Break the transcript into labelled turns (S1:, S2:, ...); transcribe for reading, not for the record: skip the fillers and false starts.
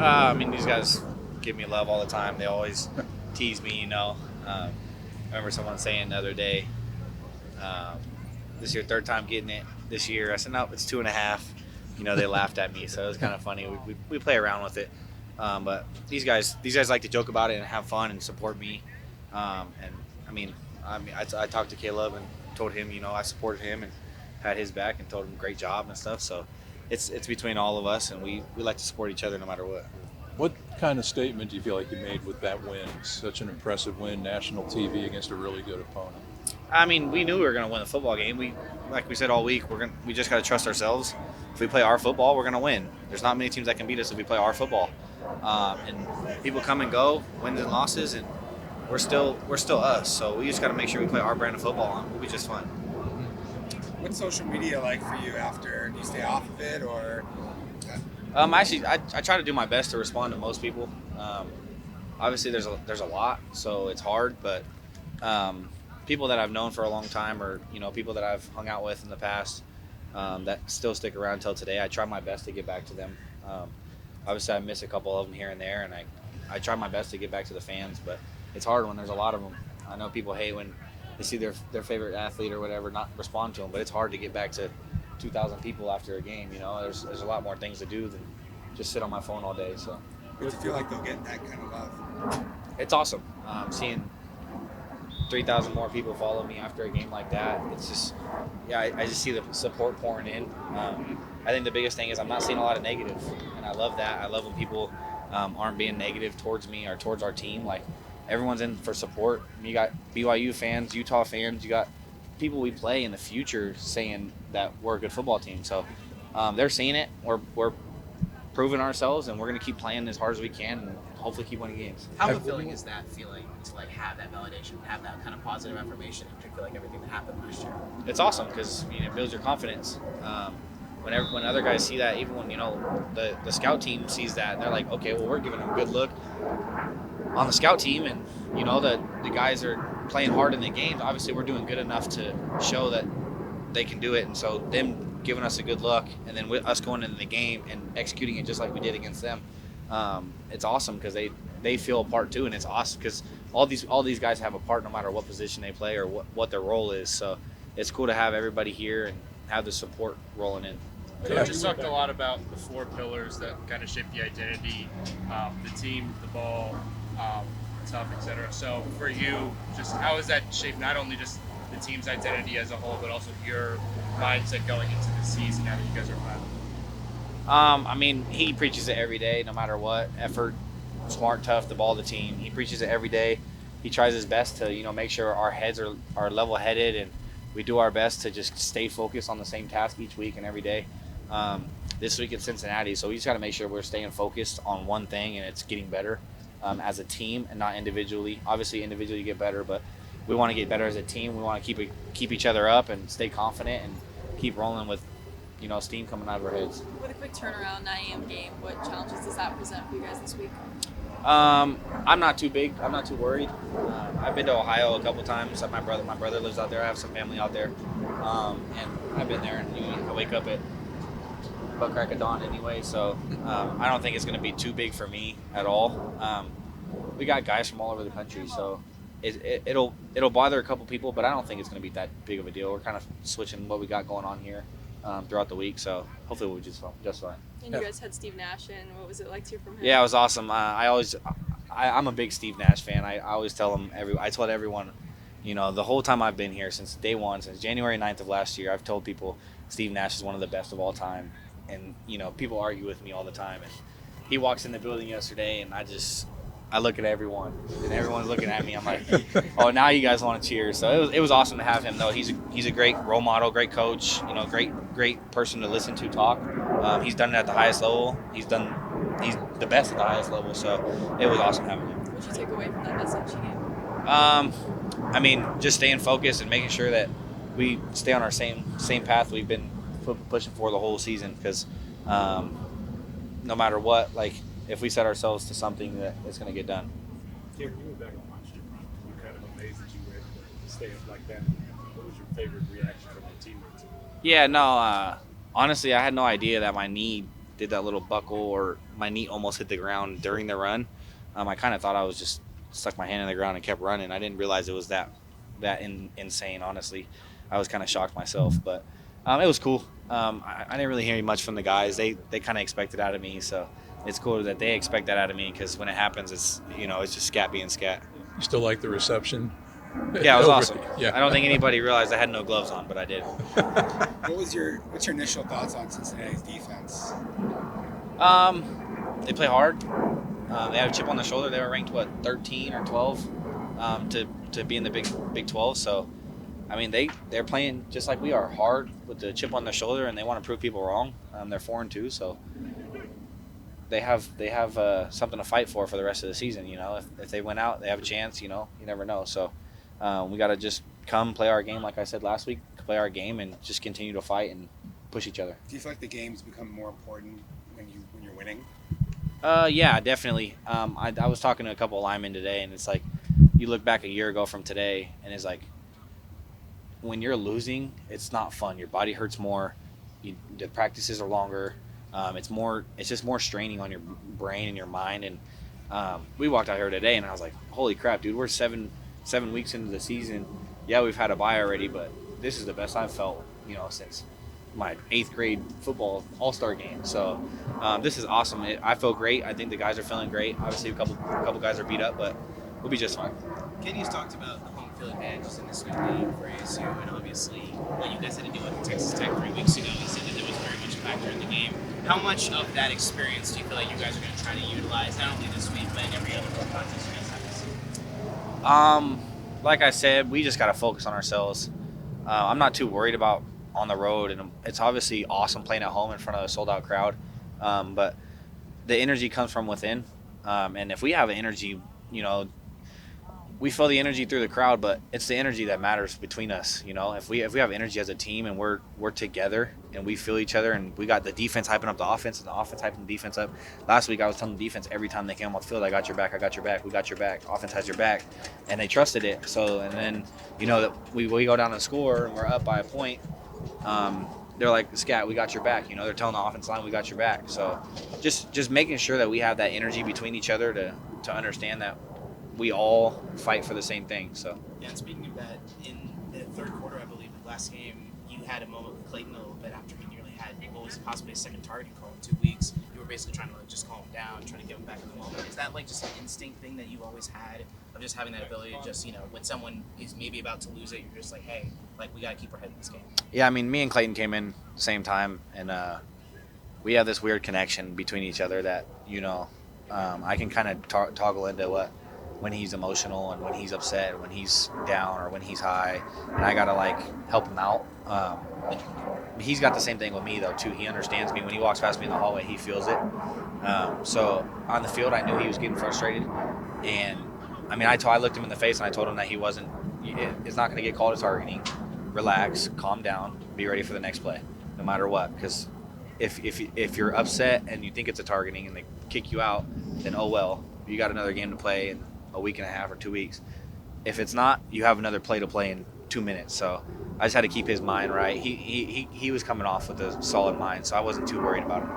S1: I mean, these guys give me love all the time. They always tease me. I remember someone saying the other day, um, this year, third time getting it this year. I said, no, it's 2.5. They laughed at me, so it was kind of funny. We play around with it. But these guys like to joke about it and have fun and support me. And I talked to Caleb and told him, I supported him and had his back and told him great job and stuff. So it's between all of us, and we like to support each other no matter what.
S2: What kind of statement do you feel like you made with that win? Such an impressive win, national TV against a really good opponent.
S1: I mean, we knew we were going to win the football game. Like we said all week, we just got to trust ourselves. If we play our football, we're going to win. There's not many teams that can beat us if we play our football. And people come and go, wins and losses, and we're still us. So we just got to make sure we play our brand of football, and we'll be just fine.
S3: What's social media like for you after? Do you stay off of it, or?
S1: Actually, I try to do my best to respond to most people. Obviously, there's a lot, so it's hard. But people that I've known for a long time, or people that I've hung out with in the past, that still stick around till today, I try my best to get back to them. Obviously, I miss a couple of them here and there, and I try my best to get back to the fans. But it's hard when there's a lot of them. I know people hate when they see their favorite athlete or whatever not respond to them, but it's hard to get back to 2,000 people after a game. There's a lot more things to do than just sit on my phone all day. So
S3: Do you feel like they'll get that kind of love?
S1: it's awesome. Seeing 3,000 more people follow me after a game like that. It's just, I just see the support pouring in. I think the biggest thing is I'm not seeing a lot of negative, and I love that. I love when people aren't being negative towards me or towards our team. Like, everyone's in for support. You got BYU fans, Utah fans, you got people we play in the future saying that we're a good football team. So they're seeing it. We're proving ourselves, and we're going to keep playing as hard as we can and hopefully keep winning games.
S4: How fulfilling is that feeling to have that validation, have that kind of positive affirmation, in particular everything that happened last year?
S1: It's awesome because it builds your confidence. When other guys see that, even when the scout team sees that, they're like, okay, well, we're giving them a good look on the scout team, and the guys are playing hard in the games. Obviously, we're doing good enough to show that they can do it, and so them giving us a good look, and then with us going into the game and executing it just like we did against them, it's awesome because they feel a part too, and it's awesome because all these guys have a part no matter what position they play or what their role is. So it's cool to have everybody here and have the support rolling in.
S5: Coach has talked a lot about the 4 pillars that kind of shape the identity, the team, the ball, tough, etc. So for you, just how has that shaped not only just the team's identity as a whole, but also your mindset going into the season now that you guys are playing?
S1: He preaches it every day, no matter what. Effort, smart, tough, the ball, the team. He preaches it every day. He tries his best to, make sure our heads are level-headed, and we do our best to just stay focused on the same task each week and every day. This week at Cincinnati, so we just got to make sure we're staying focused on one thing, and it's getting better as a team and not individually. Obviously, individually you get better, but we want to get better as a team. We want to keep each other up and stay confident and keep rolling with steam coming out of our heads.
S6: With a quick turnaround 9 a.m. game, what challenges does that present for you guys this week?
S1: I'm not too worried. I've been to Ohio a couple times. My brother lives out there. I have some family out there, and I've been there. And I wake up at butt crack of dawn anyway, so I don't think it's going to be too big for me at all. We got guys from all over the country, so it'll bother a couple people, but I don't think it's going to be that big of a deal. We're kind of switching what we got going on here throughout the week, so hopefully we'll be just fine.
S6: And you guys had Steve Nash in. What was it like to hear from him?
S1: Yeah, it was awesome. I'm a big Steve Nash fan. I always tell him I told everyone, the whole time I've been here since day one, since January 9th of last year, I've told people Steve Nash is one of the best of all time. And, people argue with me all the time. And he walks in the building yesterday, and I look at everyone, and everyone's looking at me. I'm like, oh, now you guys want to cheer. So it was awesome to have him, though. He's a great role model, great coach, great person to listen to talk. He's done it at the highest level. He's the best at the highest level. So it was awesome having him.
S6: What did you take away from that SMG game?
S1: Just staying focused and making sure that we stay on our same path we've been pushing for the whole season, because no matter what, if we set ourselves to something, that it's going to get done.
S7: Kim, you were back on last year, right? You're kind of amazed that you were able to stay up like that. What was your favorite reaction from your teammates?
S1: Yeah, no, honestly, I had no idea that my knee did that little buckle or my knee almost hit the ground during the run. I kind of thought I was just stuck my hand in the ground and kept running. I didn't realize it was that insane. Honestly, I was kind of shocked myself, but it was cool. I didn't really hear much from the guys. They kind of expected out of me, so it's cool that they expect that out of me, because when it happens, it's it's just scat being scat.
S2: You still like the reception?
S1: Yeah, it was awesome.
S2: Yeah.
S1: I don't think anybody realized I had no gloves on, but I did.
S3: What's your initial thoughts on Cincinnati's defense?
S1: They play hard. They have a chip on their shoulder. They were ranked 13 or 12 to be in the Big 12. So, I mean, they're playing just like we are, hard with the chip on their shoulder, and they want to prove people wrong. They're 4-2, so they have something to fight for the rest of the season. If they win out, they have a chance. You never know. So we got to just come play our game, like I said last week, play our game, and just continue to fight and push each other.
S3: Do you feel like the games become more important when you're winning?
S1: Yeah, definitely. I was talking to a couple of linemen today, and it's like you look back a year ago from today, and it's like when you're losing, it's not fun. Your body hurts more. The practices are longer. It's just more straining on your brain and your mind. And we walked out here today, and I was like, holy crap, dude, we're seven weeks into the season. Yeah, we've had a bye already, but this is the best I've felt, since my 8th grade football all-star game. So this is awesome. I feel great. I think the guys are feeling great. Obviously, a couple guys are beat up, but we'll be just fine.
S4: Kenny's talked about the home field advantages in this new league for ASU, and obviously what you guys had to do with Texas Tech 3 weeks ago, he said that it was very much a factor in the game. How much of that experience do you feel like you guys are going to try to utilize, not only this week, but in every other contest you guys have to see?
S1: Like I said, we just got to focus on ourselves. I'm not too worried about on the road, and it's obviously awesome playing at home in front of a sold-out crowd, but the energy comes from within, and if we have energy, we feel the energy through the crowd, but it's the energy that matters between us. If we have energy as a team, and we're together and we feel each other, and we got the defense hyping up the offense and the offense hyping the defense up. Last week I was telling the defense every time they came off the field, I got your back, we got your back, offense has your back, and they trusted it. So, and then that we go down and score and we're up by a point, they're like, Scat, we got your back. They're telling the offense line, we got your back. So just making sure that we have that energy between each other to understand that we all fight for the same thing. So
S4: yeah, and speaking of that, in the third quarter, I believe, the last game, you had a moment with Clayton a little bit after he nearly had what was possibly a second targeting call in 2 weeks. You were basically trying to just calm him down, trying to get him back in the moment. Is that just an instinct thing that you've always had of just having that ability to just, when someone is maybe about to lose it, you're just like, hey, we got to keep our head in this game? Yeah,
S1: I mean, me and Clayton came in the same time, and we have this weird connection between each other that, I can kind of toggle into when he's emotional and when he's upset, when he's down or when he's high, and I gotta help him out. He's got the same thing with me though too. He understands me. When he walks past me in the hallway, he feels it. So on the field, I knew he was getting frustrated, and I mean, I looked him in the face and I told him that it's not going to get called a targeting. Relax, calm down, be ready for the next play, no matter what. Because if you're upset and you think it's a targeting and they kick you out, then oh well, you got another game to play in a week and a half or 2 weeks. If it's not, you have another play to play in 2 minutes. So I just had to keep his mind right. He was coming off with a solid mind, so I wasn't too worried about him.